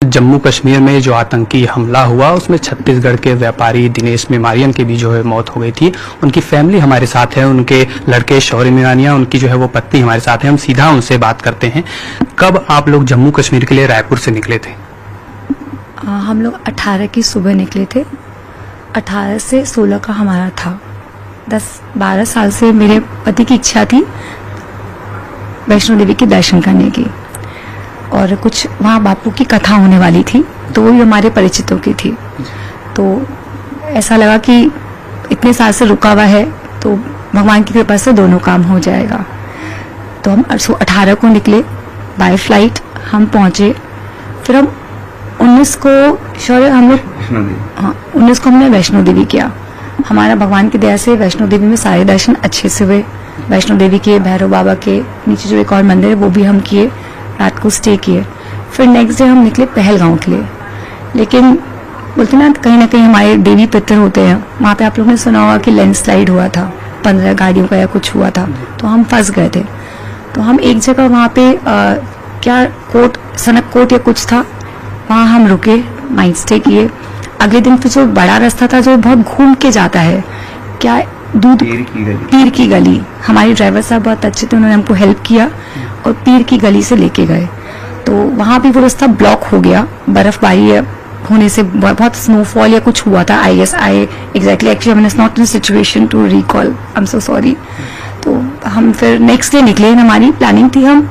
जम्मू कश्मीर में जो आतंकी हमला हुआ उसमें छत्तीसगढ़ के व्यापारी दिनेश मेमारियन की भी जो है मौत हो गई थी। उनकी फैमिली हमारे साथ है, उनके लड़के शौर्य मीरानिया, उनकी जो है वो पत्नी हमारे साथ है। हम सीधा उनसे बात करते हैं। कब आप लोग जम्मू कश्मीर के लिए रायपुर से निकले थे? हम लोग 18 की सुबह निकले थे। 18 से 16 का हमारा था। 10-12 साल से मेरे पति की इच्छा थी वैष्णो देवी के दर्शन करने की, और कुछ वहाँ बापू की कथा होने वाली थी, तो वो भी हमारे परिचितों की थी। तो ऐसा लगा कि इतने साल से रुका हुआ है तो भगवान की कृपा से दोनों काम हो जाएगा। तो हम 18 को निकले बाय फ्लाइट। हम पहुंचे, फिर हम 19 को शौर्य हम लोग 19 को हमने वैष्णो देवी किया। हमारा भगवान की दया से वैष्णो देवी में सारे दर्शन अच्छे से हुए। वैष्णो देवी के, भैरव बाबा के नीचे जो एक और मंदिर है वो भी हम किए, रात को स्टे किए। फिर नेक्स्ट डे हम निकले पहलगांव के लिए। लेकिन बोलते ना कहीं हमारे देवी पितर होते हैं, वहाँ पे आप लोगों ने सुना होगा कि लैंडस्लाइड हुआ था, 15 गाड़ियों का या कुछ हुआ था, तो हम फंस गए थे। तो हम एक जगह वहाँ पे क्या कोट, सनक कोट या कुछ था, वहाँ हम रुके, नाइट स्टे किए। अगले दिन फिर जो बड़ा रास्ता था जो बहुत घूम के जाता है, क्या पीर की गली, हमारे ड्राइवर साहब बहुत अच्छे थे, उन्होंने हमको हेल्प किया और पीर की गली से लेके गए। तो वहाँ भी वो रास्ता ब्लॉक हो गया, बर्फबारी होने से, बहुत स्नोफॉल या कुछ हुआ था। I exactly actually I am not in situation to recall, I am so sorry. तो हम फिर नेक्स्ट डे निकले, हमारी प्लानिंग थी हम,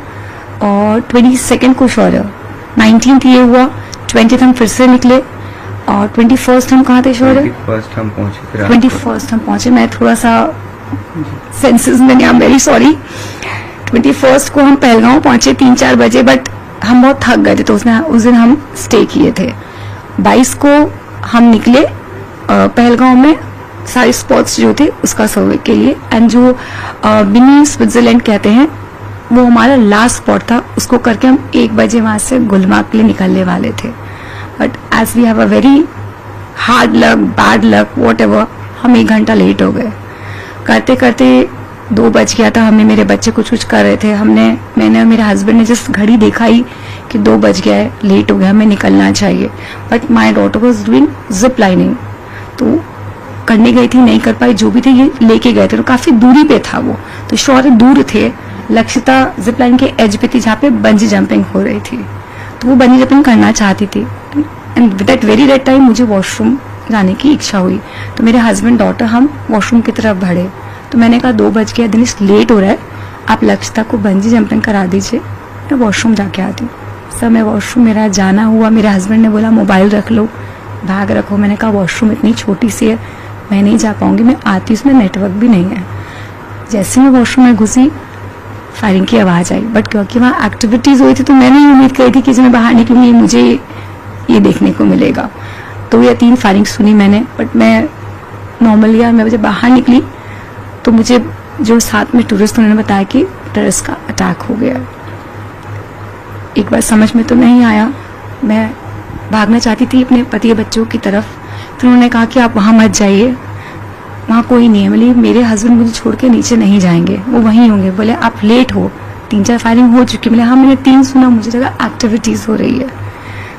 और 22 को शौर्य, 19th ये हुआ, 20th हम फिर से निकले, और 21st हम कहाँ थे शौर्य? 21st हम पहुंचे। मैं थोड़ा सा सेंसेस में, I am very sorry. 21st को हम पहलगांव पहुंचे 3-4 बजे, बट हम बहुत थक गए थे, तो उस दिन हम स्टे किए थे। 22 को हम निकले पहलगांव में सारे स्पॉट्स जो थे उसका सर्वे के लिए, एंड जो मिनी स्विट्जरलैंड कहते हैं वो हमारा लास्ट स्पॉट था। उसको करके हम 1 बजे वहां से गुलमार्ग के लिए निकलने वाले थे, but as we have a very hard luck, bad luck, whatever, हम 1 घंटा लेट हो गए। करते करते 2 बज गया था। हमें, मेरे बच्चे कुछ कर रहे थे, मैंने और मेरे हस्बैंड ने जिस घड़ी देखा ही कि 2 बज गया है, लेट हो गया, हमें निकलना चाहिए। But my daughter was doing zip lining, तो करने गई थी, नहीं कर पाई। जो भी थे ये लेके गए थे, तो काफी दूरी पे था वो, तो शौर्य दूर थे। लक्षिता जिप लाइन के एज पे थी जहाँ पे बंजी जंपिंग हो रही थी, तो वो बंजी जंपिंग करना चाहती थी। And with that very that time मुझे वॉशरूम जाने की इच्छा हुई, तो मेरे हस्बैंड डॉटर हम वॉशरूम की तरफ बढ़े। तो मैंने कहा 2 बज गया, दिनेश लेट हो रहा है, आप लक्षिता को बंजी जंपिंग करा दीजिए, मैं वॉशरूम जाके आती हूँ। सर मैं वॉशरूम, मेरा जाना हुआ। मेरे हस्बैंड ने बोला मोबाइल रख लो, बैग रखो। मैंने कहा वॉशरूम इतनी छोटी सी है, मैं नहीं जा पाऊंगी, मैं आती, उसमें नेटवर्क भी नहीं है। जैसे मैं वॉशरूम में घुसी, फायरिंग की आवाज़ आई, बट क्योंकि वहाँ एक्टिविटीज़ हुई थी तो मैंने उम्मीद करी थी कि जब मैं बाहर निकलूंगी मुझे ये देखने को मिलेगा। 2 या 3 फायरिंग सुनी मैंने, बट मैं नॉर्मली, मैं जब बाहर निकली तो मुझे जो साथ में टूरिस्ट उन्होंने बताया कि टेररिस्ट का अटैक हो गया। एक बार समझ में तो नहीं आया, मैं भागना चाहती थी अपने पति बच्चों की तरफ। फिर उन्होंने कहा कि आप वहाँ मत जाइए, वहाँ कोई नहीं है। बोले मेरे हस्बैंड मुझे छोड़ के नीचे नहीं जाएंगे, वो वहीं होंगे। बोले आप लेट हो, 3-4 फायरिंग हो चुकी। बोले हाँ मैंने 3 सुना, मुझे लगा एक्टिविटीज़ हो रही है।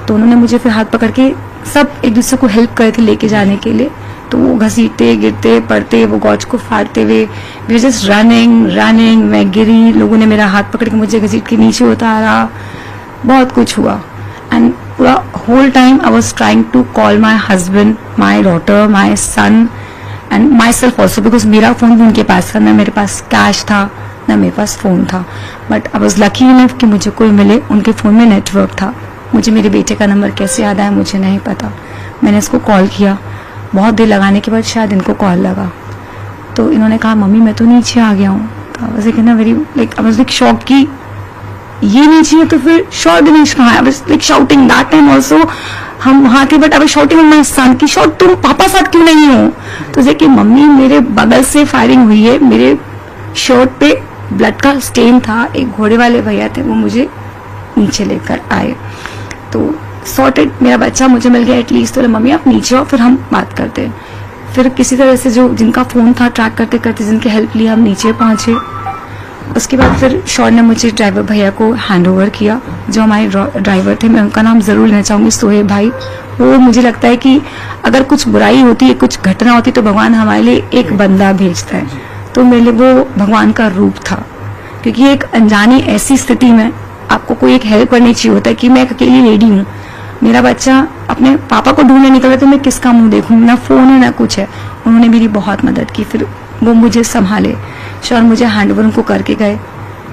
तो उन्होंने मुझे फिर हाथ पकड़ के, सब एक दूसरे को हेल्प करे थे लेके जाने के लिए। तो वो घसीटते, गिरते, पड़ते, वो गॉज को फाड़ते हुए, वी जस्ट रनिंग। मैं गिरी, लोगों ने मेरा हाथ पकड़ के मुझे घसीट के नीचे उतारा, बहुत कुछ हुआ। एंड पूरा whole time I was trying to call my husband, my daughter, my son and myself also, because मेरा फोन भी उनके पास था, ना मेरे पास कैश था ना मेरे पास फोन था। But I was lucky enough कि मुझे कोई मिले। उनके फोन में नेटवर्क था। मुझे मेरे बेटे का नंबर कैसे याद आया मुझे नहीं पता। मैंने इसको कॉल किया, बहुत देर लगाने के बाद शायद इनको कॉल लगा, तो इन्होंने कहा मम्मी मैं तो नीचे आ गया हूँ। तो आई वाज लाइक शॉक कि ये नीचे है, तो फिर शॉट दिनेश कहाँ है? आई was like shouting that time also. हम वहाँ थे, but I was shouting on my son की शॉट तुम पापा साथ क्यों नहीं हो? तो जैसे कि मम्मी, मेरे बगल से फायरिंग हुई है, मेरे शर्ट पे ब्लड का स्टेन था। एक घोड़े वाले भैया थे, वो मुझे नीचे लेकर आए, तो सॉर्टेड, मेरा बच्चा मुझे मिल गया एटलीस्ट। तो मम्मी आप नीचे आओ, फिर हम बात करते हैं। फिर किसी तरह से जो जिनका फोन था ट्रैक करते करते जिनकी हेल्प ली, हम नीचे पहुंचे। उसके बाद फिर शौर ने मुझे ड्राइवर भैया को हैंड ओवर किया। जो हमारे ड्राइवर थे, मैं उनका नाम जरूर लेना चाहूंगी, सोहेब भाई। वो मुझे लगता है कि अगर कुछ बुराई होती है, कुछ घटना होती है, तो भगवान हमारे लिए एक बंदा भेजता है। तो मेरे लिए वो भगवान का रूप था, क्योंकि एक अनजानी ऐसी स्थिति में आपको कोई एक हेल्प करनी चाहिए होता है कि मैं एक अकेली लेडी हूँ, मेरा बच्चा अपने पापा को ढूंढने निकला, तो मैं किसका मुंह देखूं, ना फोन है ना कुछ है। उन्होंने मेरी बहुत मदद की, फिर वो मुझे संभाले। शौर मुझे हैंड ओवर उनको करके गए।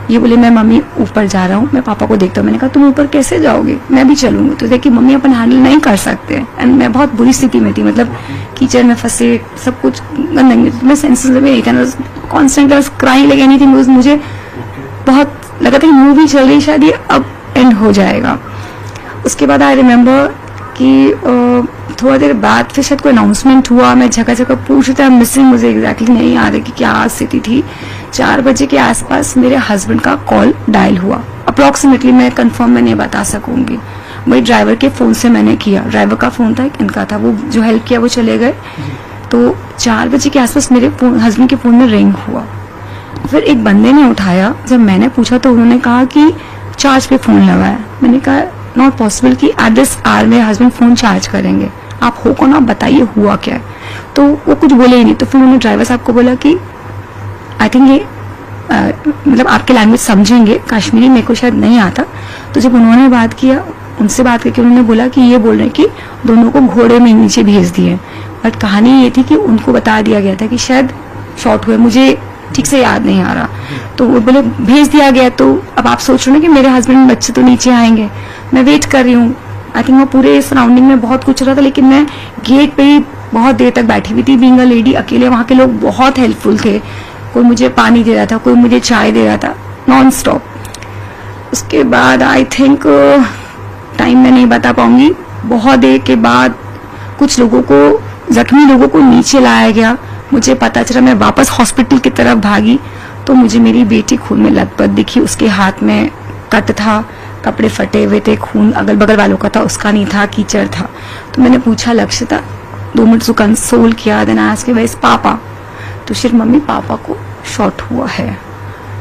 ये बोले मैं मम्मी ऊपर जा रहा हूँ, मैं पापा को देखता हूँ। मैंने कहा तुम ऊपर कैसे जाओगे, मैं भी चलूंगी। तो देखिए मम्मी अपन हैंडल नहीं कर सकते। एंड मैं बहुत बुरी स्थिति में थी, मतलब कीचड़ में फंसे, सब कुछ गंदगी, मैं सेंसेस में नहीं था, कॉन्स्टेंट क्राइंग लगी नहीं थी। मुझे बहुत लगा था कि मूवी चल रही, शायद ये अब एंड हो जाएगा। उसके बाद आई रिमेम्बर कि थोड़ा देर बाद फिर शायद कोई अनाउंसमेंट हुआ। मैं जगह जगह पूछ रहा था, मिसिंग, मुझे एग्जैक्टली नहीं याद है कि क्या स्थिति थी। 4 बजे के आसपास मेरे हस्बैंड का कॉल डायल हुआ। अप्रोक्सीमेटली मैं कंफर्म में नहीं बता सकूंगी, वही ड्राइवर के फोन से मैंने किया। ड्राइवर का फोन था, इनका था, वो जो हेल्प किया वो चले गए। तो 4 बजे के आसपास मेरे हस्बैंड के फोन में रिंग हुआ। फिर एक बंदे ने उठाया। जब मैंने पूछा तो उन्होंने कहा कि चार्ज पे फोन लगा है। मैंने कहा नॉट पॉसिबल कि एट दिस आवर मेरे हस्बैंड फोन चार्ज करेंगे, आप हो कौन, आप बताइए हुआ क्या है। तो वो कुछ बोले ही नहीं। तो फिर उन्होंने ड्राइवर साहब को बोला कि आई थिंक ये मतलब आपके लैंग्वेज समझेंगे, कश्मीरी मेरे को शायद नहीं आता। तो जब उन्होंने बात किया, उनसे बात करके उन्होंने बोला कि ये बोल रहे हैं कि दोनों को घोड़े में नीचे भेज दिए। बट कहानी ये थी कि उनको बता दिया गया था कि शायद शॉर्ट हुए, मुझे ठीक से याद नहीं आ रहा। तो वो बोले भेज दिया गया। तो अब आप सोच रहे हो ना कि मेरे हस्बैंड बच्चे तो नीचे आएंगे, मैं वेट कर रही हूँ। आई थिंक वो पूरे सराउंडिंग में बहुत कुछ रहा था, लेकिन मैं गेट पे ही बहुत देर तक बैठी हुई थी, बीइंग अ लेडी अकेले। वहां के लोग बहुत हेल्पफुल थे, कोई मुझे पानी दे रहा था, कोई मुझे चाय दे रहा था, नॉन स्टॉप। उसके बाद आई थिंक टाइम मैं नहीं बता पाऊंगी, बहुत देर के बाद कुछ लोगों को, जख्मी लोगों को नीचे लाया गया। मुझे पता चला, मैं वापस हॉस्पिटल की तरफ भागी तो मुझे मेरी बेटी खून में लथपथ दिखी। उसके हाथ में कट था, कपड़े फटे हुए थे, खून अगल बगल वालों का था, उसका नहीं था, कीचड़ था। तो मैंने पूछा लक्ष्यता, 2 मिनट उसको कंसोल किया। Then I asked where is पापा। तो सिर्फ मम्मी पापा को शॉट हुआ है।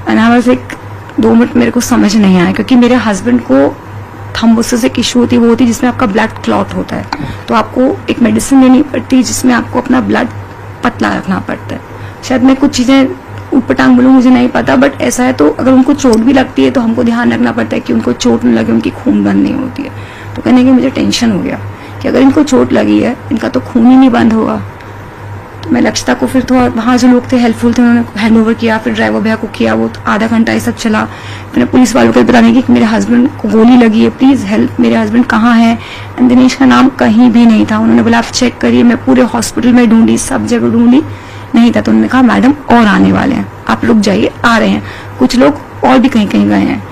And I was like 2 minute मेरे को समझ नहीं आया, क्योंकि मेरे हस्बैंड को थ्रोम्बोसिस एक इशू होती है, वो होती है जिसमें आपका ब्लड क्लॉट होता है। तो आपको एक मेडिसिन लेनी पड़ती है जिसमें आपको अपना ब्लड पतला रखना पड़ता है। शायद मैं कुछ चीजें ऊटपटांग बोलूं, मुझे नहीं पता, बट ऐसा है। तो अगर उनको चोट भी लगती है तो हमको ध्यान रखना पड़ता है कि उनको चोट न लगे, उनकी खून बंद नहीं होती है। तो कहने की मुझे टेंशन हो गया कि अगर इनको चोट लगी है, इनका तो खून ही नहीं बंद होगा। तो मैं लक्षिता को फिर थोड़ा, वहाँ जो लोग थे हेल्पफुल थे, उन्होंने हैंड ओवर किया। फिर ड्राइवर भैया को किया, वो आधा घंटा ये सब चला। फिर पुलिस वालों को बताने की कि मेरे हस्बैंड को गोली लगी है, प्लीज हेल्प, मेरे हस्बैंड कहाँ है। एंड दिनेश का नाम कहीं भी नहीं था। उन्होंने बोला आप चेक करिए। मैं पूरे हॉस्पिटल में ढूंढी, सब जगह ढूंढी, नहीं था। तो उन्होंने कहा मैडम और आने वाले हैं, आप रुक जाइए, आ रहे हैं। कुछ लोग और भी कहीं कहीं गए हैं।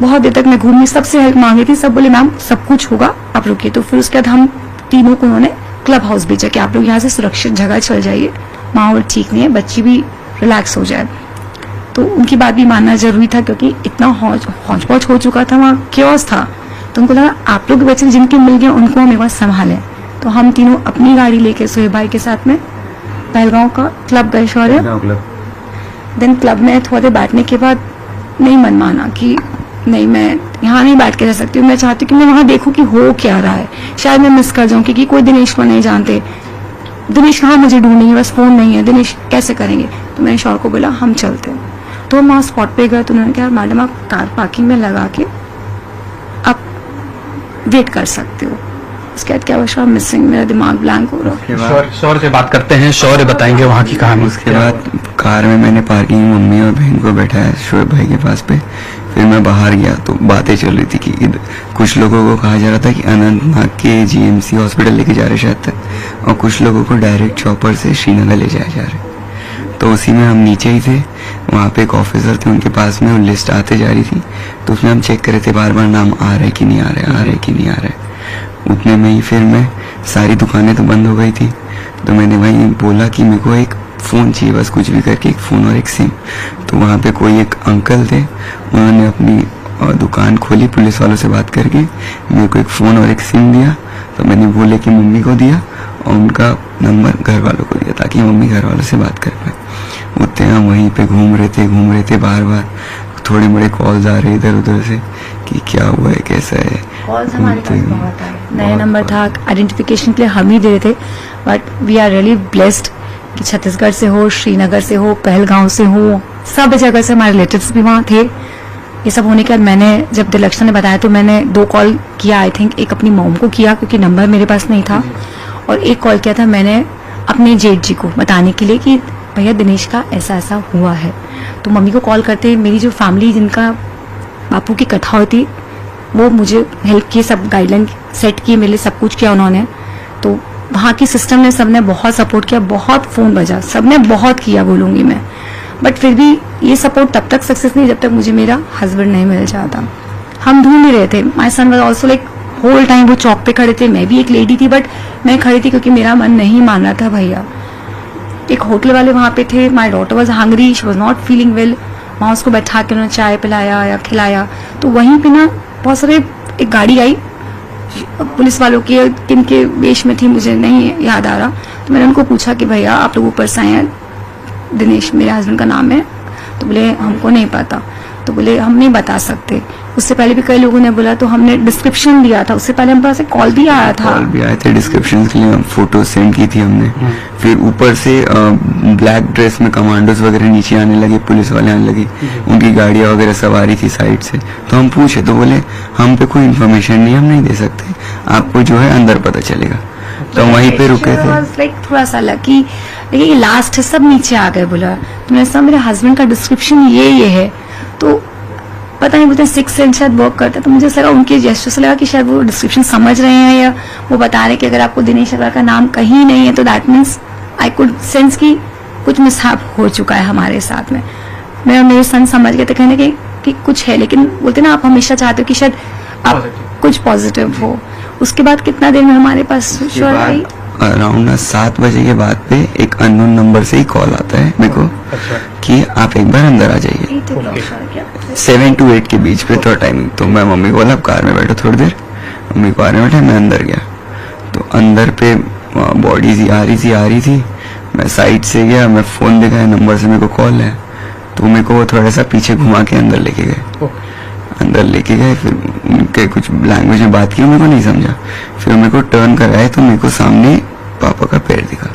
बहुत देर तक मैं घूमी, सबसे हेल्प मांगी थी, सब बोले मैम सब कुछ होगा, आप रुकिए। तो फिर उसके बाद हम तीनों को उन्होंने क्लब हाउस भेजा कि आप लोग यहाँ से सुरक्षित जगह चल जाइए, माहौल ठीक नहीं है, बच्ची भी रिलैक्स हो जाए। तो उनकी बात भी मानना जरूरी था, क्योंकि इतना हौच पौच हो चुका था, वहाँ क्योस था। तो उनको लगा आप लोग बच्चे जिनके मिल गए उनको हम एक बार संभालें। तो हम तीनों अपनी गाड़ी लेके सोहेब भाई के साथ में पहलगांव का क्लब गए शौर्य। देन क्लब में थोड़ा देर बैठने के बाद नहीं मन माना कि नहीं, मैं यहाँ नहीं बैठ के रह सकती हूँ। मैं चाहती हूँ कि मैं वहां देखूँ कि हो क्या रहा है, शायद मैं मिस कर जाऊँ, क्योंकि कोई दिनेश को नहीं जानते। दिनेश कहाँ मुझे ढूंढेंगे, बस फोन नहीं है, दिनेश कैसे करेंगे। तो मैंने शौर को बोला हम चलते हैं। तो हम वहाँ स्पॉट पे गए। तो उन्होंने कहा मैडम आप कार पार्किंग में लगा के आप वेट कर सकते हो। उसके बाद क्या हुआ, मिसिंग, मेरा दिमाग ब्लैंक हो रहा। शौर्य से बात करते हैं, शौर्य बताएंगे वहाँ की कहानी। उसके बाद कार में मैंने पार्किंग में मम्मी और बहन को बैठाया शोएब भाई के पास पे। फिर मैं बाहर गया तो बातें चल रही थी कि कुछ लोगों को कहा जा रहा था कि अनंतनाग के जीएमसी हॉस्पिटल लेके जा रहे शायद तक, और कुछ लोगों को डायरेक्ट चॉपर से श्रीनगर ले जाया जा रहे। तो उसी में हम नीचे ही थे, वहाँ पे एक ऑफिसर थे, उनके पास में वो लिस्ट आते जा रही थी। तो उसमें हम चेक कर रहे थे बार बार नाम आ रहा है कि नहीं आ रहा है, आ रहा है कि नहीं आ रहा है। उतने में ही फिर मैं, सारी दुकानें तो बंद हो गई थी, तो मैंने वहीं बोला कि मेरे को एक फ़ोन चाहिए, बस कुछ भी करके एक फ़ोन और एक सिम। तो वहाँ पे कोई एक अंकल थे, उन्होंने अपनी दुकान खोली, पुलिस वालों से बात करके मेरे को एक फ़ोन और एक सिम दिया। तो मैंने वो लेके मम्मी को दिया और उनका नंबर घर वालों को दिया, ताकि मम्मी घर वालों से बात कर पाए। उतने हम वहीं पे घूम रहे थे बार बार थोड़े बड़े कॉल्स आ रहे इधर उधर से कि क्या हुआ है कैसा है। कॉल्स हमारे पास बहुत आए, नया बहुत नंबर था, आइडेंटिफिकेशन के लिए हम ही दे रहे थे, but we are really blessed कि छत्तीसगढ़ से हो, श्रीनगर से हो, पहलगांव से हो, सब जगह से हमारे रिलेटिव्स भी वहाँ थे। ये सब होने के बाद मैंने जब दिलक्षण ने बताया तो मैंने 2 कॉल किया, आई थिंक एक अपनी मॉम को किया क्योंकि नंबर मेरे पास नहीं था, और एक कॉल किया था मैंने अपने जेठ जी को बताने के लिए कि भैया दिनेश का ऐसा ऐसा हुआ है। तो मम्मी को कॉल करते मेरी जो फैमिली जिनका बापू की कथा होती वो मुझे हेल्प किए, सब गाइडलाइन सेट किए मेरे लिए, सब कुछ किया उन्होंने। तो वहाँ की सिस्टम ने सबने बहुत सपोर्ट किया, बहुत फोन बजा, सबने बहुत किया बोलूंगी मैं, बट फिर भी ये सपोर्ट तब तक सक्सेस नहीं जब तक मुझे मेरा हस्बैंड नहीं मिल जाता। हम ढूंढ ही रहे थे, my son was also like whole time वो चौक पे खड़े थे, मैं भी एक लेडी थी बट मैं खड़ी थी क्योंकि मेरा मन नहीं मान रहा था भैया। एक होटल वाले वहाँ पे थे, my daughter was hungry, she was not feeling well, वहाँ उसको बैठा के उन्होंने चाय पिलाया या खिलाया। तो वहीं पे ना बहुत सारे एक गाड़ी आई पुलिस वालों की, किनके वेश में थी मुझे नहीं याद आ रहा। तो मैंने उनको पूछा कि भैया आप लोग ऊपर से आए हैं, दिनेश मेरे हस्बैंड का नाम है। तो बोले हमको नहीं पता। तो बोले हम नहीं बता सकते। उससे पहले भी कई लोगों ने बोला, तो हमने डिस्क्रिप्शन दिया था, उससे पहले हमारे पास एक कॉल भी आया था, कॉल भी आए थे डिस्क्रिप्शन के लिए, फोटो सेंड की थी हमने। फिर ऊपर से ब्लैक ड्रेस में कमांडोज वगैरह नीचे आने लगे, पुलिस वाले आने लगे, उनकी गाड़ियां वगैरह सवारी थी साइड से। तो हम पूछे तो बोले हम पे कोई इन्फॉर्मेशन नहीं, हम नहीं दे सकते, आपको जो है अंदर पता चलेगा। तो हम वहीं पे रुके थे। लाइक थोड़ा सा लकी, लेकिन ये लास्ट है, सब नीचे आ गए। बोला तो मैंने सब मेरे हस्बैंड का डिस्क्रिप्शन ये है। तो पता नहीं मुझे 6 सेंस शायद वर्क करता है, तो मुझे लगा उनके जेस्चर से लगा कि शायद वो डिस्क्रिप्शन समझ रहे हैं या वो बता रहे हैं कि अगर आपको दिनेश अग्रवाल का नाम कहीं नहीं है तो that means I could sense की कुछ मिसहैप हो चुका है हमारे साथ में। मैं और मेरे सन समझ गए थे कहने कि कुछ है, लेकिन बोलते ना आप हमेशा चाहते हो कि शायद आप कुछ पॉजिटिव हो। उसके बाद कितना देर में हमारे पास श्योर आई, अराउंड 7 बजे के बाद पे एक अननोन नंबर से ही कॉल आता है मेरे को कि आप एक बार अंदर आ जाइए। 7 to 8 के बीच पे थोड़ा टाइमिंग। तो मैं मम्मी को बोला कार में बैठो थोड़ी देर, मम्मी को आने बैठे, मैं अंदर गया। तो अंदर पे बॉडीज आ रही थी, मैं साइड से गया, मैं फोन दिखाया, नंबर से मेरे को कॉल है। तो मेरे को वो थोड़ा सा पीछे घुमा के अंदर लेके गए, फिर उनके कुछ लैंग्वेज में बात की, मेरे को नहीं समझा। फिर मेरे को टर्न कराए तो मेरे को सामने पापा का पैर दिखा,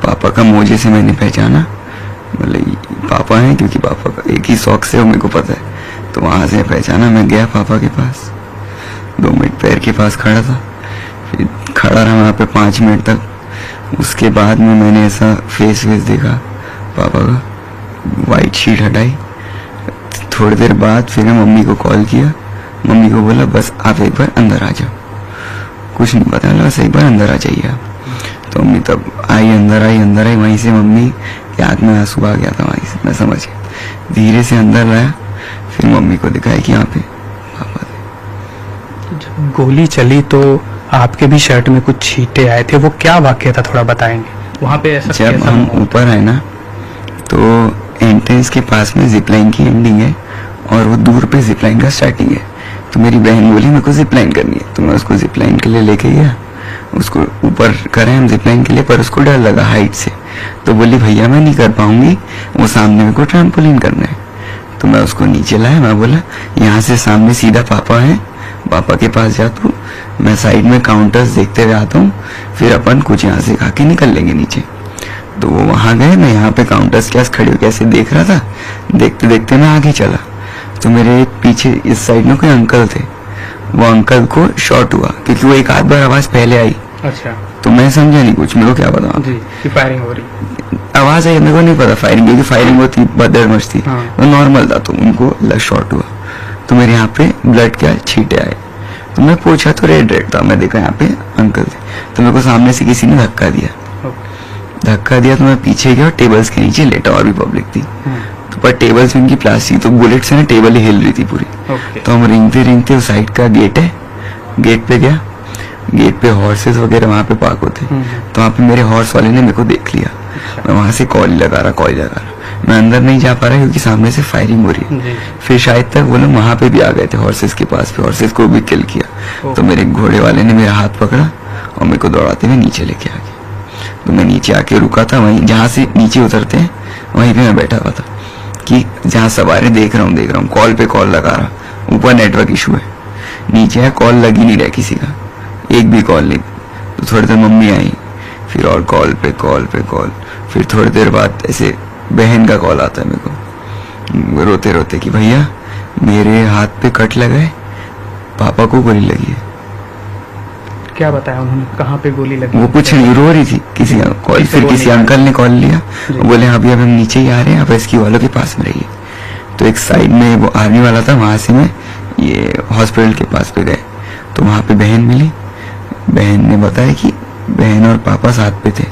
पापा का मोजे से मैंने पहचाना, मतलब पापा हैं क्योंकि पापा का एक ही सॉक्स है वो मेरे को पता है। तो वहां से पहचाना, मैं गया पापा के पास, 2 मिनट पैर के पास खड़ा था, फिर खड़ा रहा वहां पे 5 मिनट तक। उसके बाद में मैंने ऐसा फेस देखा पापा का, वाइट शीट हटाई। थोड़ी देर बाद फिर मम्मी को कॉल किया, मम्मी को बोला बस आप एक बार अंदर आ जाओ, कुछ नहीं पता बस एक बार अंदर आ जाइए आप। तो मम्मी तब अंदर आई, वहीं से मम्मी के आंख में आंसू आ गया था, वहीं से मैं समझ गया। धीरे से अंदर लाया, फिर मम्मी को दिखाया कि यहाँ पे पापा थे। जब गोली चली तो आपके भी शर्ट में कुछ छींटे आए थे, वो क्या वाकया था थोड़ा बताएंगे वहाँ पे? ऐसा जब हम ऊपर आए ना तो एंट्रेंस के पास में जिपलाइन की एंडिंग है और वो दूर पे जिपलाइन का स्टार्टिंग है। तो मेरी बहन बोली मेरे को जिपलाइन करनी है, तो मैं उसको जिपलाइन के लिए लेके गया, उसको ऊपर करें हम जिपलाइन के लिए, पर उसको डर लगा हाइट से। तो बोली भैया मैं नहीं कर पाऊंगी, वो सामने मेरे को ट्रैम्पोलिन करना है। तो मैं उसको नीचे लाया, मैं बोला यहाँ से सामने सीधा पापा है, पापा के पास जा तू, मैं साइड में काउंटर्स देखते हुए आता हूँ, फिर अपन कुछ यहाँ से खा के निकल लेंगे नीचे। तो वो वहां गए, मैं यहाँ पे काउंटर्स के पास खड़े होकर ऐसे देख रहा था, देखते देखते मैं आगे चला। तो मेरे पीछे इस साइड में कोई अंकल थे, वो अंकल को शॉट हुआ क्योंकि वो एक आध बार आवाज पहले आई। अच्छा। तो मैं समझा नहीं कुछ, मेरे को क्या पता जी फायरिंग हो रही, आवाज आई, मेरे को नहीं पता फायरिंग, क्योंकि फायरिंग होती बदरमश थी, वो नॉर्मल था। तो उनको शॉट हुआ, तो मेरे यहाँ पे ब्लड क्या छींटे आए। तो मैं पूछा तो रेड था, मैं देखा यहाँ पे अंकल थे। तो मेरे को सामने से किसी ने धक्का दिया, तो मैं पीछे गया और टेबल्स के नीचे लेटा, और भी पब्लिक थी। तो पर टेबल्स में उनकी प्लास्टिक, तो बुलेट से ना टेबल ही हिल रही थी पूरी। तो हम रेंगते उस साइड का गेट है, गेट पे गया, गेट पे हॉर्सेस वगैरह वहां पे पार्क होते। तो वहां पे मेरे हॉर्स वाले ने मेरे को देख लिया, मैं वहां से कॉल लगा रहा, मैं अंदर नहीं जा पा रहा क्योंकि सामने से फायरिंग हो रही है। फिर शायद तक वो लोग वहां पे भी आ गए थे हॉर्सेस के पास, पे हॉर्सेस को भी किल किया। तो मेरे घोड़े वाले ने मेरा हाथ पकड़ा और मेरे को दौड़ाते हुए नीचे लेके आ गया। तो मैं नीचे आके रुका था, वहीं जहाँ से नीचे उतरते हैं वहीं पे मैं बैठा हुआ था कि जहाँ सवारी देख रहा हूँ, कॉल पे कॉल लगा रहा, ऊपर नेटवर्क इशू है, नीचे है कॉल लग ही नहीं रहा किसी का, एक भी कॉल नहीं। तो थोड़ी देर मम्मी आई, फिर और कॉल पे कॉल, फिर थोड़ी देर बाद ऐसे बहन का कॉल आता है मेरे को रोते रोते कि भैया मेरे हाथ पे कट लगा है, पापा को गोली लगी है। क्या बताया उन्होंने, कहाँ पे गोली लगी? वो कुछ नहीं, रो रही थी। किसी कॉल, फिर किसी अंकल ने कॉल लिया, बोले अभी हम नीचे ही आ रहे हैं, आप रेस्क्यू वालों के पास में रहिए। तो एक साइड में वो आर्मी वाला था, वहां से मैं ये हॉस्पिटल के पास पे गए, तो वहां पे बहन मिली। बहन ने बताया कि बहन और पापा साथ पे थे।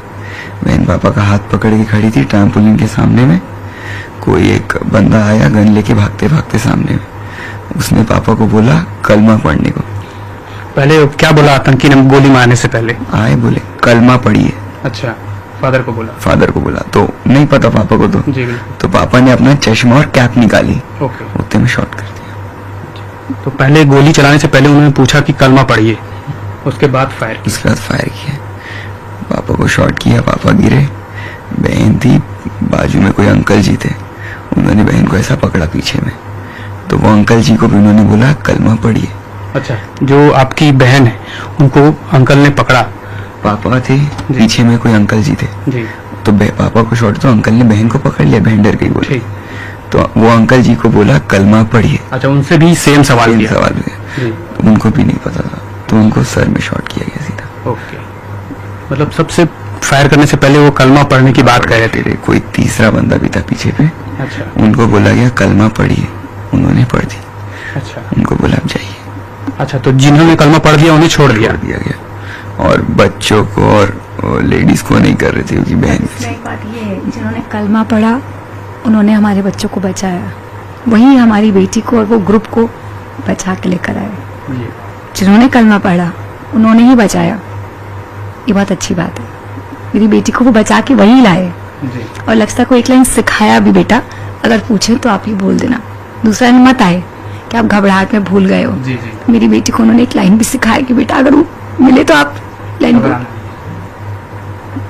बहन पापा का हाथ पकड़ के खड़ी थी ट्रैम्पोलिन के सामने में। कोई एक बंदा आया गन लेके भागते भागते सामने में, उसने पापा को बोला कलमा पढ़ने को। पहले क्या बोला आतंकी ने गोली मारने से पहले? आए बोले कलमा पढ़िए। अच्छा, फादर को बोला? फादर को बोला, तो नहीं पता पापा को। तो जी बिल्कुल। तो पापा ने अपना चश्मा और कैप निकाली, ओके। उतने में शॉट कर दिया। तो पहले गोली चलाने से पहले उन्होंने पूछा कि कलमा पढ़िए, उसके बाद फायर किया। उसके बाद फायर किया, पापा को शॉट किया, पापा गिरे। बहन थी बाजू में, कोई अंकल जी थे, उन्होंने बहन को ऐसा पकड़ा पीछे में, तो वो अंकल जी को भी उन्होंने बोला कलमा पढ़िए। अच्छा, जो आपकी बहन है उनको अंकल ने पकड़ा? पापा थे पीछे में, कोई अंकल जी थे, जी। तो पापा को शॉट, तो अंकल ने बहन को पकड़ लिया, बहन डर गई बोली। ठीक। तो वो अंकल जी को बोला कलमा पढ़िए। अच्छा, उनसे भी सेम सवाल किया? सवाल किया, जी। तो उनको भी नहीं पता था, तो उनको सर में शॉट किया गया सीधा। ओके, मतलब सबसे फायर करने से पहले वो कलमा पढ़ने की बात कह रहे थे। कोई तीसरा बंदा भी था पीछे पे, अच्छा। उनको बोला गया कलमा पढ़िए, उन्होंने पढ़ दी। अच्छा। उनको बोला आप जाइए। अच्छा, तो जिन्होंने कलमा पढ़ दिया उन्हें छोड़ दिया? दिया गया, और बच्चों को और लेडीज को नहीं कर रहे थे, उनकी बहन एक बात ये है, जिन्होंने कलमा पढ़ा उन्होंने हमारे बच्चों को बचाया, वही हमारी बेटी को और वो ग्रुप को बचा के लेकर आए। जी। जिन्होंने कलमा पढ़ा उन्होंने ही बचाया, ये बहुत अच्छी बात है। मेरी बेटी को वो बचा के वही लाए, जी। और लक्ष्य को एक लाइन सिखाया भी, बेटा अगर पूछे तो आप ही बोल देना, दूसरा दिन मत आए कि आप घबराहट में भूल गए हो। जी जी। मेरी बेटी को उन्होंने एक लाइन भी सिखाया कि बेटा अगर वो मिले तो आप लाइन बोल।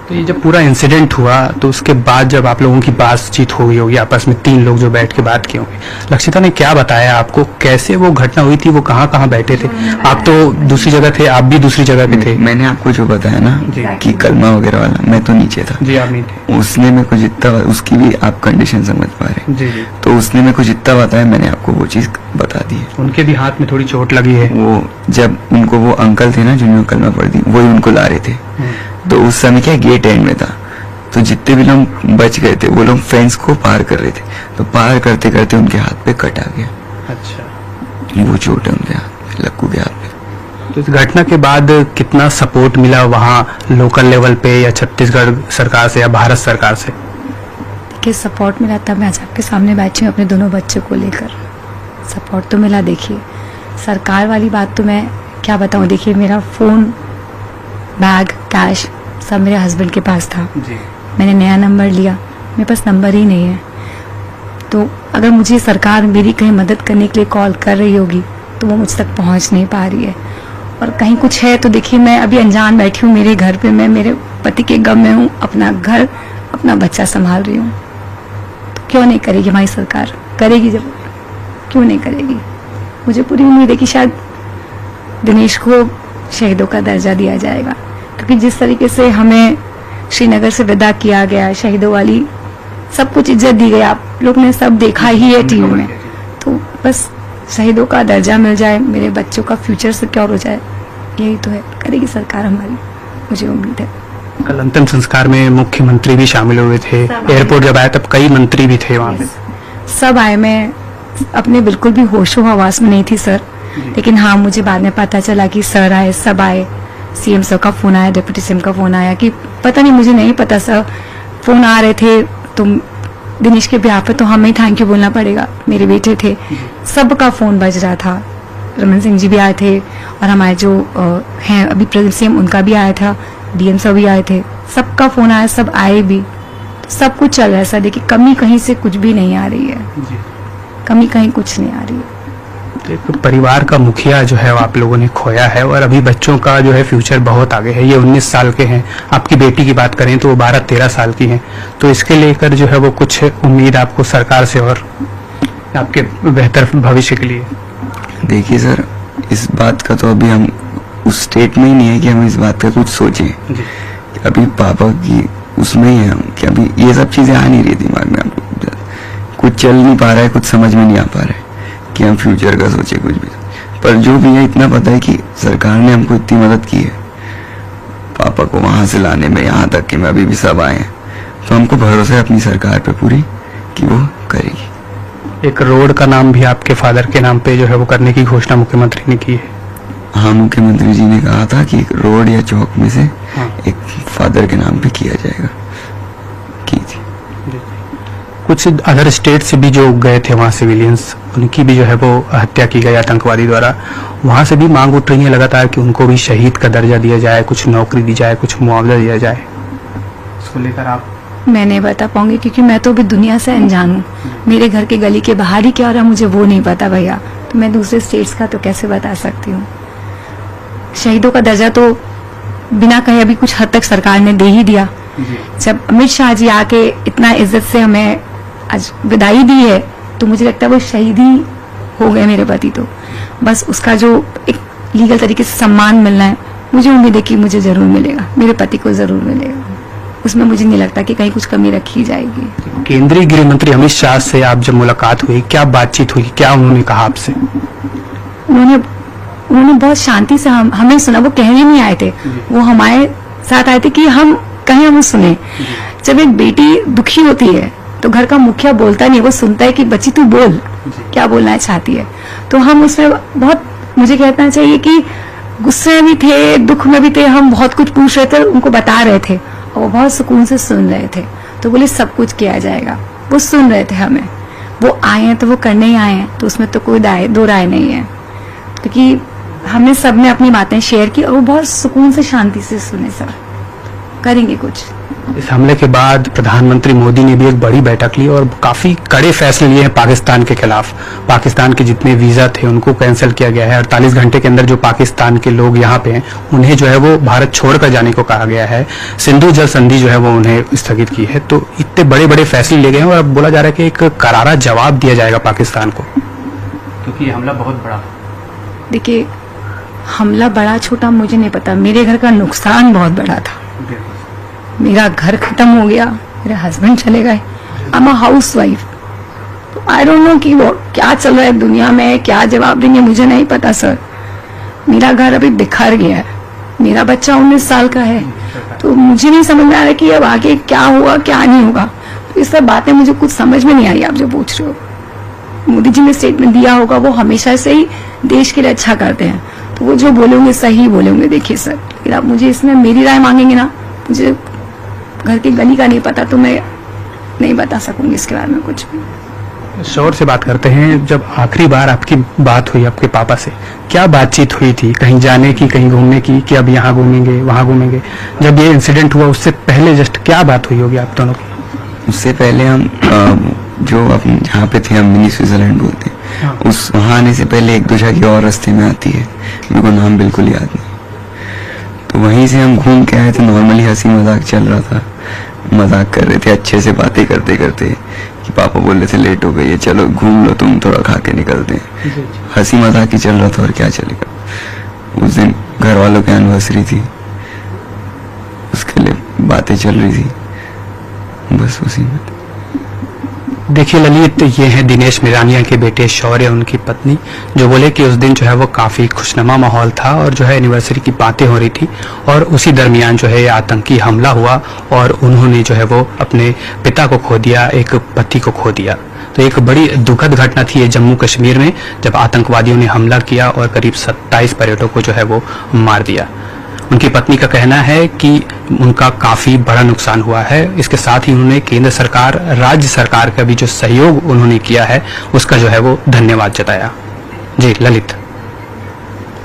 तो ये जब पूरा इंसिडेंट हुआ तो उसके बाद जब आप लोगों की बातचीत हो गई होगी आपस में, 3 लोग जो बैठ के बात किए होंगे, लक्षिता ने क्या बताया आपको, कैसे वो घटना हुई थी, वो कहाँ बैठे थे? आप तो दूसरी जगह थे, आप भी दूसरी जगह पे थे। मैंने आपको जो बताया ना जी। कि कलमा वगैरह वाला, मैं तो नीचे था। जी, आप नहीं थे। उसने मेरे को जितना, उसकी भी आप कंडीशन समझ पा रहे, जी जी। तो उसने मेरे को जितना बताया मैंने आपको वो चीज बता दी है। उनके भी हाथ में थोड़ी चोट लगी है। वो जब उनको वो अंकल थे ना जिन्होंने कलमा पढ़ दी, वही उनको ला रहे थे, तो उस समय क्या गेट एंड में था, तो जितने भी लोग बच गए थे वो लोग फेंस को पार कर रहे थे, तो पार करते करते उनके हाथ पे कट आ गया। अच्छा। वो चोट है उनके हाथ में, लक्कू के हाथ पे। तो इस घटना के बाद कितना सपोर्ट मिला वहाँ लोकल लेवल पे, या छत्तीसगढ़ सरकार से या भारत सरकार से? देखिए सपोर्ट मिला, तब मैं आज आपके सामने बैठी हूँ अपने दोनों बच्चों को लेकर। सपोर्ट तो मिला। देखिए सरकार वाली बात तो मैं क्या बताऊँ, देखिए मेरा फ़ोन, बैग, कैश सब मेरे हस्बैंड के पास था। जी। मैंने नया नंबर लिया, मेरे पास नंबर ही नहीं है। तो अगर मुझे सरकार मेरी कहीं मदद करने के लिए कॉल कर रही होगी तो वो मुझ तक पहुंच नहीं पा रही है। और कहीं कुछ है तो देखिए मैं अभी अनजान बैठी हूँ मेरे घर पे, मैं मेरे पति के गम में हूँ, अपना घर अपना बच्चा संभाल रही हूँ। तो क्यों नहीं करेगी हमारी सरकार? करेगी, जब क्यों नहीं करेगी? मुझे पूरी उम्मीद है कि शायद दिनेश को शहीदों का दर्जा दिया जाएगा, क्योंकि जिस तरीके से हमें श्रीनगर से विदा किया गया, शहीदों वाली सब कुछ इज्जत दी गई, आप लोग ने सब देखा ही है टीवी में, तो बस शहीदों का दर्जा मिल जाए, मेरे बच्चों का फ्यूचर सिक्योर हो जाए, यही तो है। करेगी सरकार हमारी, मुझे उम्मीद है। कल अंतिम संस्कार में मुख्यमंत्री भी शामिल हुए थे, एयरपोर्ट जब आया तब कई मंत्री भी थे वहाँ पे। सब आए, मैं अपने बिल्कुल भी होशो हवास में नहीं थी सर, लेकिन हाँ मुझे बाद में पता चला कि सर आए, सब आए। सीएम सर का फोन आया, डिप्टी सीएम का फोन आया, कि पता नहीं, मुझे नहीं पता सर, फोन आ रहे थे। तुम दिनेश के ब्याह पे तो हमें ही थैंक यू बोलना पड़ेगा, मेरे बेटे थे, सबका फोन बज रहा था। रमन सिंह जी भी आए थे, और हमारे जो हैं अभी प्रेजेंट सीएम, उनका भी आया था, डीएम सर भी आए थे, सबका फोन आया, सब आए भी, सब कुछ चल रहा है सर। देखिए कमी कहीं से कुछ भी नहीं आ रही है, कमी कहीं कुछ नहीं आ रही है। एक परिवार का मुखिया जो है वो आप लोगों ने खोया है और अभी बच्चों का जो है फ्यूचर बहुत आगे है। ये 19 साल के हैं, आपकी बेटी की बात करें तो वो 12-13 साल की हैं। तो इसके लेकर जो है वो कुछ उम्मीद आपको सरकार से और आपके बेहतर भविष्य के लिए? देखिए सर, इस बात का तो अभी हम उस स्टेट में ही नहीं है कि हम इस बात का कुछ सोचें। जी। अभी पापा की उसमें ही है हम कि अभी ये सब चीज़ें आ नहीं रही दिमाग में, हमको कुछ चल नहीं पा रहा है, कुछ समझ में नहीं आ पा रहा है कि हम फ्यूचर का सोचे कुछ भी। पर जो भी है इतना पता है कि सरकार ने हमको इतनी मदद की है पापा को वहाँ से लाने में, यहाँ तक कि मैं अभी भी सब आए हैं, तो हमको भरोसा है अपनी सरकार पे पूरी कि वो करेगी। एक रोड का नाम भी आपके फादर के नाम पे जो है वो करने की घोषणा मुख्यमंत्री ने की है। हाँ, मुख्यमंत्री जी ने कहा था कि एक रोड या चौक में से हाँ। एक फादर के नाम पे किया जाएगा, की थी। कुछ अदर स्टेट से भी जो गए थे वहाँ सिविलियंस, उनकी भी जो है वो हत्या की गई आतंकवादी द्वारा। वहाँ से भी मांग उठ रही है लगातार कि उनको भी शहीद का दर्जा दिया जाए, कुछ नौकरी दी जाए, कुछ मुआवजा दिया जाए। इसको लेकर आप? मैं नहीं बता पाऊंगी क्योंकि मैं तो अभी दुनिया से अनजान हूँ। मेरे घर के गली के बाहर ही क्या हो रहा है मुझे वो नहीं पता भैया, तो मैं दूसरे स्टेट्स का तो कैसे बता सकती हूँ। शहीदों का दर्जा तो बिना कहे अभी कुछ हद तक सरकार ने दे ही दिया। जब अमित शाह जी आके इतना इज्जत से हमें आज विदाई दी है तो मुझे लगता है वो शहीद ही हो गए मेरे पति। तो बस उसका जो एक लीगल तरीके से सम्मान मिलना है, मुझे उम्मीद है कि मुझे जरूर मिलेगा, मेरे पति को जरूर मिलेगा। उसमें मुझे नहीं लगता कि कहीं कुछ कमी रखी जाएगी। केंद्रीय गृह मंत्री अमित शाह से आप जब मुलाकात हुई, क्या बातचीत हुई, क्या उन्होंने कहा आपसे? उन्होंने बहुत शांति से हमें सुना। वो कहने नहीं आए थे, वो हमारे साथ आए थे कि हम कहें, हम सुने। जब एक बेटी दुखी होती है तो घर का मुखिया बोलता नहीं, वो सुनता है कि बच्ची तू बोल, क्या बोलना चाहती है। तो हम उसमें बहुत, मुझे कहना चाहिए कि गुस्से में भी थे, दुख में भी थे, हम बहुत कुछ पूछ रहे थे, उनको बता रहे थे और वो बहुत सुकून से सुन रहे थे। तो बोले सब कुछ किया जाएगा, वो सुन रहे थे हमें। वो आए हैं तो वो करने ही आए हैं, तो उसमें तो कोई दो राय नहीं है, क्योंकि हमने सबने अपनी बातें शेयर की और वो बहुत सुकून से शांति से सुने। सब करेंगे कुछ। इस हमले के बाद प्रधानमंत्री मोदी ने भी एक बड़ी बैठक ली और काफी कड़े फैसले लिए हैं पाकिस्तान के खिलाफ। पाकिस्तान के जितने वीजा थे उनको कैंसिल किया गया है। 48 घंटे के अंदर जो पाकिस्तान के लोग यहाँ पे हैं उन्हें जो है वो भारत छोड़कर जाने को कहा गया है। सिंधु जल संधि जो है वो उन्हें स्थगित की है। तो इतने बड़े बड़े फैसले लिए गए हैं और अब बोला जा रहा है कि एक करारा जवाब दिया जाएगा पाकिस्तान को, क्योंकि ये हमला बहुत बड़ा। देखिए, हमला बड़ा छोटा मुझे नहीं पता, मेरे घर का नुकसान बहुत बड़ा था। मेरा घर खत्म हो गया, मेरे हस्बैंड चले गए, I am a house wife. तो आई डोंट नो कि वो क्या चल रहा है दुनिया में, क्या जवाब देंगे मुझे नहीं पता सर। मेरा घर अभी बिखर गया है, मेरा बच्चा 19 साल का है, तो मुझे नहीं समझ में आ रहा कि अब आगे क्या होगा क्या नहीं होगा। तो ये सब बातें मुझे कुछ समझ में नहीं आई। आप जो पूछ रहे हो, मोदी जी ने स्टेटमेंट दिया होगा, वो हमेशा से ही देश के लिए अच्छा करते हैं, तो वो जो बोलेंगे सही बोलेंगे। देखिए सर, लेकिन आप मुझे इसमें मेरी राय मांगेंगे ना, मुझे घर की गली का नहीं पता, तो मैं नहीं बता सकूंगी इसके बारे में कुछ भी। शोर से बात करते हैं, जब आखिरी बार आपकी बात हुई आपके पापा से, क्या बातचीत हुई थी? कहीं जाने की, कहीं घूमने की, कि अब यहाँ घूमेंगे वहाँ घूमेंगे? जब ये इंसिडेंट हुआ उससे पहले जस्ट क्या बात हुई होगी आप दोनों की? उससे पहले हम जो अपन जहाँ पे थे, हम मिनी स्विट्जरलैंड बोलते हैं, हाँ। उस वहाँ आने से पहले एक दो जगह और रास्ते में आती है, मेरे को नाम बिल्कुल याद नहीं। तो वहीं से हम घूम के आए थे, नॉर्मली हंसी मजाक चल रहा था, मजाक कर रहे थे अच्छे से बातें करते करते, कि पापा बोल रहे थे लेट हो गई है, चलो घूम लो तुम, थोड़ा खा के निकलते हैं। हंसी मजाक ही चल रहा था और क्या चलेगा। उस दिन घर वालों की एनिवर्सरी थी, उसके लिए बातें चल रही थी, बस उसी में। देखिए ललित, ये है दिनेश मिरानिया के बेटे शौर्य, उनकी पत्नी, जो बोले कि उस दिन जो है वो काफी खुशनुमा माहौल था और जो है एनिवर्सरी की बातें हो रही थी और उसी दरमियान जो है आतंकी हमला हुआ और उन्होंने जो है वो अपने पिता को खो दिया, एक पति को खो दिया। तो एक बड़ी दुखद घटना थी ये जम्मू कश्मीर में, जब आतंकवादियों ने हमला किया और करीब 27 पर्यटकों को जो है वो मार दिया। उनकी पत्नी का कहना है कि उनका काफी बड़ा नुकसान हुआ है। इसके साथ ही उन्होंने केंद्र सरकार, राज्य सरकार का भी जो सहयोग उन्होंने किया है उसका जो है वो धन्यवाद जताया। जी ललित।